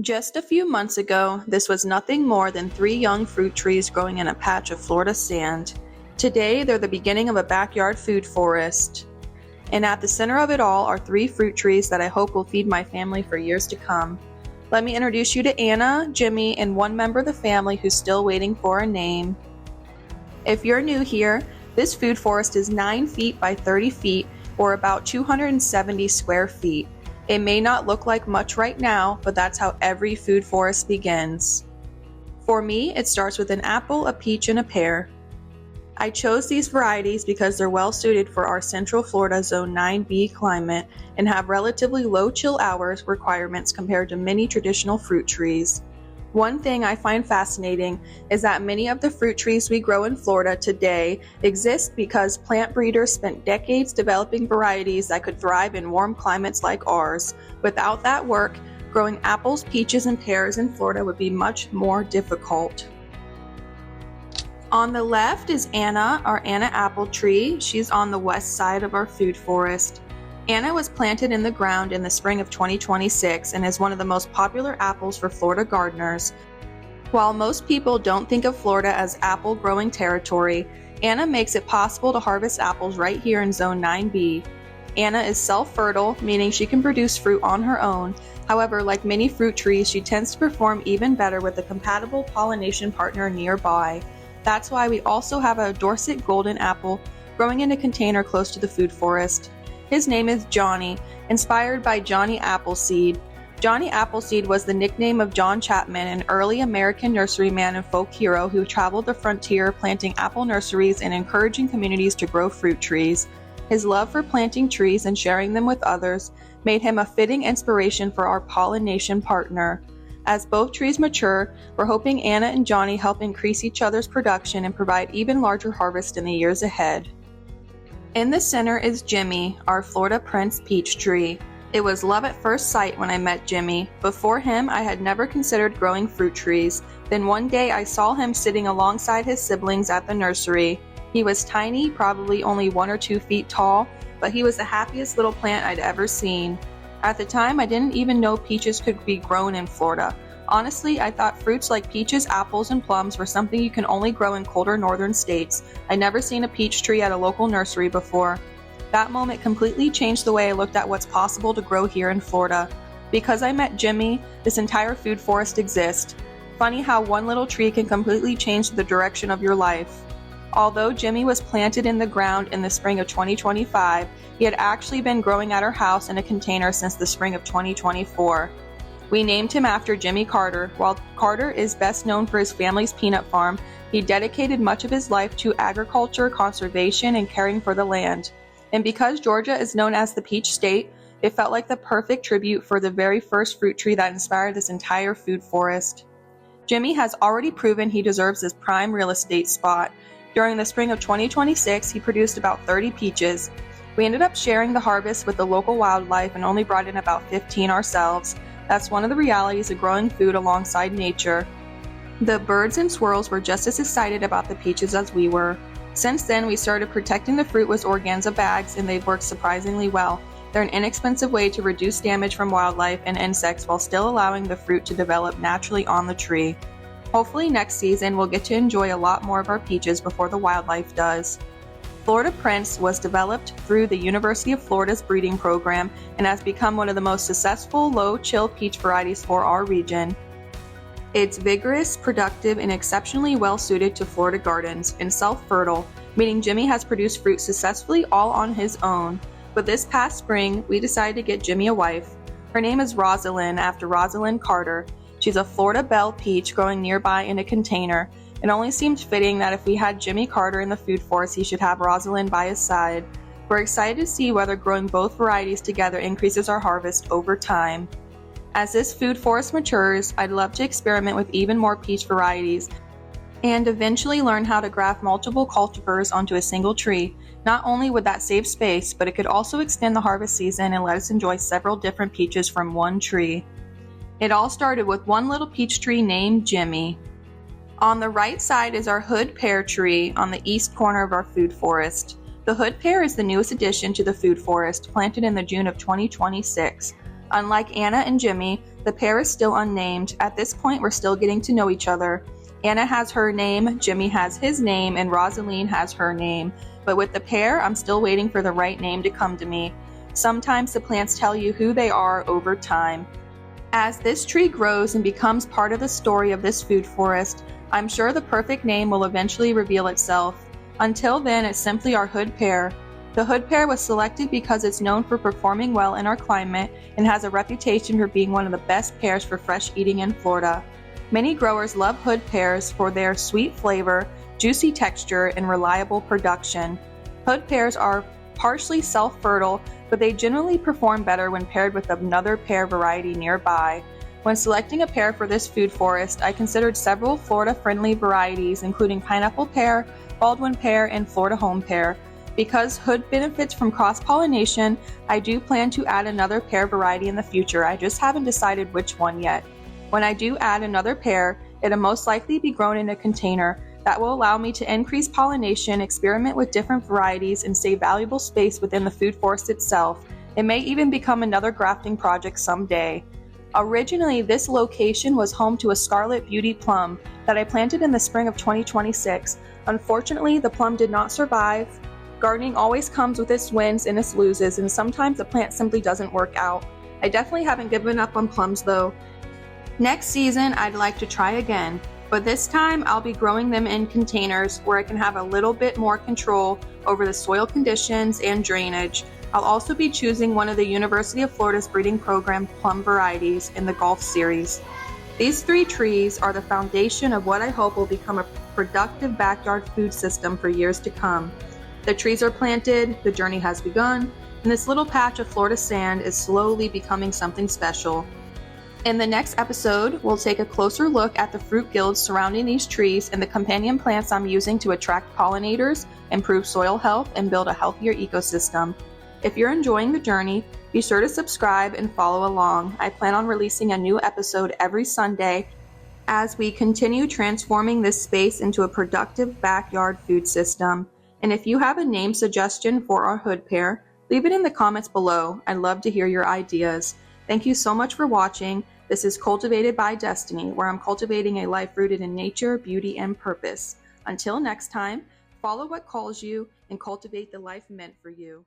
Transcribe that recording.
Just a few months ago, this was nothing more than 3 young fruit trees growing in a patch of Florida sand. Today, they're the beginning of a backyard food forest. And at the center of it all are 3 fruit trees that I hope will feed my family for years to come. Let me introduce you to Anna, Jimmy, and one member of the family who's still waiting for a name. If you're new here, this food forest is 9 feet by 30 feet, or about 270 square feet. It may not look like much right now, but that's how every food forest begins. For me, it starts with an apple, a peach, and a pear. I chose these varieties because they're well suited for our Central Florida Zone 9B climate and have relatively low chill hours requirements compared to many traditional fruit trees. One thing I find fascinating is that many of the fruit trees we grow in Florida today exist because plant breeders spent decades developing varieties that could thrive in warm climates like ours. Without that work, growing apples, peaches, and pears in Florida would be much more difficult. On the left is Anna, our Anna apple tree. She's on the west side of our food forest. Anna was planted in the ground in the spring of 2026 and is one of the most popular apples for Florida gardeners. While most people don't think of Florida as apple growing territory, Anna makes it possible to harvest apples right here in Zone 9B. Anna is self-fertile, meaning she can produce fruit on her own. However, like many fruit trees, she tends to perform even better with a compatible pollination partner nearby. That's why we also have a Dorset golden apple growing in a container close to the food forest. His name is Johnny, inspired by Johnny Appleseed. Johnny Appleseed was the nickname of John Chapman, an early American nurseryman and folk hero who traveled the frontier planting apple nurseries and encouraging communities to grow fruit trees. His love for planting trees and sharing them with others made him a fitting inspiration for our pollination partner. As both trees mature, we're hoping Anna and Johnny help increase each other's production and provide even larger harvests in the years ahead. In the center is Jimmy, our Florida Prince peach tree. It was love at first sight when I met Jimmy. Before him, I had never considered growing fruit trees. Then one day I saw him sitting alongside his siblings at the nursery. He was tiny, probably only 1 or 2 feet tall, but he was the happiest little plant I'd ever seen. At the time, I didn't even know peaches could be grown in Florida. Honestly, I thought fruits like peaches, apples, and plums were something you can only grow in colder northern states. I'd never seen a peach tree at a local nursery before. That moment completely changed the way I looked at what's possible to grow here in Florida. Because I met Jimmy, this entire food forest exists. Funny how one little tree can completely change the direction of your life. Although Jimmy was planted in the ground in the spring of 2025, he had actually been growing at our house in a container since the spring of 2024. We named him after Jimmy Carter. While Carter is best known for his family's peanut farm, he dedicated much of his life to agriculture, conservation, and caring for the land. And because Georgia is known as the Peach State, it felt like the perfect tribute for the very first fruit tree that inspired this entire food forest. Jimmy has already proven he deserves this prime real estate spot. During the spring of 2026, he produced about 30 peaches. We ended up sharing the harvest with the local wildlife and only brought in about 15 ourselves. That's one of the realities of growing food alongside nature. The birds and squirrels were just as excited about the peaches as we were. Since then, we started protecting the fruit with organza bags, and they've worked surprisingly well. They're an inexpensive way to reduce damage from wildlife and insects while still allowing the fruit to develop naturally on the tree. Hopefully next season we'll get to enjoy a lot more of our peaches before the wildlife does. Florida Prince was developed through the University of Florida's breeding program and has become one of the most successful low-chill peach varieties for our region. It's vigorous, productive, and exceptionally well-suited to Florida gardens, and self-fertile, meaning Jimmy has produced fruit successfully all on his own. But this past spring, we decided to get Jimmy a wife. Her name is Rosalind, after Rosalind Carter. She's a Florida Belle peach growing nearby in a container. It only seemed fitting that if we had Jimmy Carter in the food forest, he should have Rosalind by his side. We're excited to see whether growing both varieties together increases our harvest over time. As this food forest matures, I'd love to experiment with even more peach varieties and eventually learn how to graft multiple cultivars onto a single tree. Not only would that save space, but it could also extend the harvest season and let us enjoy several different peaches from one tree. It all started with one little peach tree named Jimmy. On the right side is our hood pear tree on the east corner of our food forest. The hood pear is the newest addition to the food forest, planted in the June of 2026. Unlike Anna and Jimmy, The pear is still unnamed. At this point, we're still getting to know each other. Anna has her name, Jimmy has his name, and Rosaline has her name. But with the pear, I'm still waiting for the right name to come to me. Sometimes the plants tell you who they are over time. As this tree grows and becomes part of the story of this food forest, I'm sure the perfect name will eventually reveal itself. Until then, it's simply our hood pear. The hood pear was selected because it's known for performing well in our climate and has a reputation for being one of the best pears for fresh eating in Florida. Many growers love hood pears for their sweet flavor, juicy texture, and reliable production. Hood pears are partially self-fertile, but they generally perform better when paired with another pear variety nearby. When selecting a pear for this food forest, I considered several Florida-friendly varieties, including pineapple pear, Baldwin pear, and Florida home pear. Because hood benefits from cross-pollination, I do plan to add another pear variety in the future. I just haven't decided which one yet. When I do add another pear, it'll most likely be grown in a container. That will allow me to increase pollination, experiment with different varieties, and save valuable space within the food forest itself. It may even become another grafting project someday. Originally, this location was home to a Scarlet Beauty plum that I planted in the spring of 2026. Unfortunately, the plum did not survive. Gardening always comes with its wins and its loses, and sometimes the plant simply doesn't work out. I definitely haven't given up on plums though. Next season, I'd like to try again, but this time I'll be growing them in containers where I can have a little bit more control over the soil conditions and drainage. I'll also be choosing one of the University of Florida's breeding program plum varieties in the Golf Series. These 3 trees are the foundation of what I hope will become a productive backyard food system for years to come. The trees are planted, the journey has begun, and this little patch of Florida sand is slowly becoming something special. In the next episode, we'll take a closer look at the fruit guilds surrounding these trees and the companion plants I'm using to attract pollinators, improve soil health, and build a healthier ecosystem. If you're enjoying the journey, be sure to subscribe and follow along. I plan on releasing a new episode every Sunday as we continue transforming this space into a productive backyard food system. And if you have a name suggestion for our hood pear, leave it in the comments below. I'd love to hear your ideas. Thank you so much for watching. This is Cultivated by Destiny, where I'm cultivating a life rooted in nature, beauty, and purpose. Until next time, follow what calls you and cultivate the life meant for you.